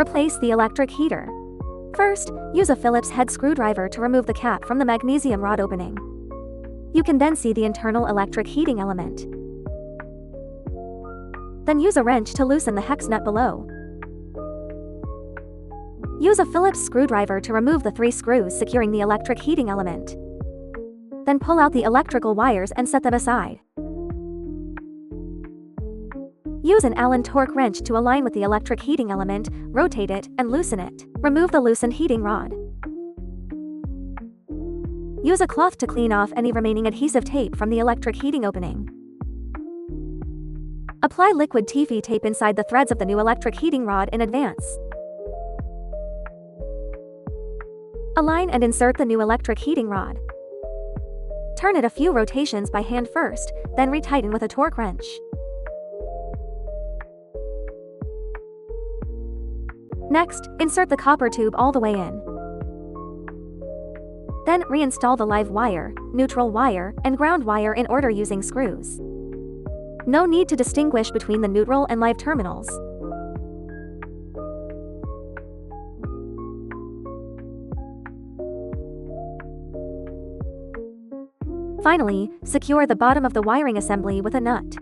Replace the electric heater. First, use a Phillips head screwdriver to remove the cap from the magnesium rod opening. You can then see the internal electric heating element. Then use a wrench to loosen the hex nut below. Use a Phillips screwdriver to remove the 3 screws securing the electric heating element. Then pull out the electrical wires and set them aside. Use an Allen torque wrench to align with the electric heating element, rotate it, and loosen it. Remove the loosened heating rod. Use a cloth to clean off any remaining adhesive tape from the electric heating opening. Apply liquid TIFI tape inside the threads of the new electric heating rod in advance. Align and insert the new electric heating rod. Turn it a few rotations by hand first, then retighten with a torque wrench. Next, insert the copper tube all the way in. Then, reinstall the live wire, neutral wire, and ground wire in order using screws. No need to distinguish between the neutral and live terminals. Finally, secure the bottom of the wiring assembly with a nut.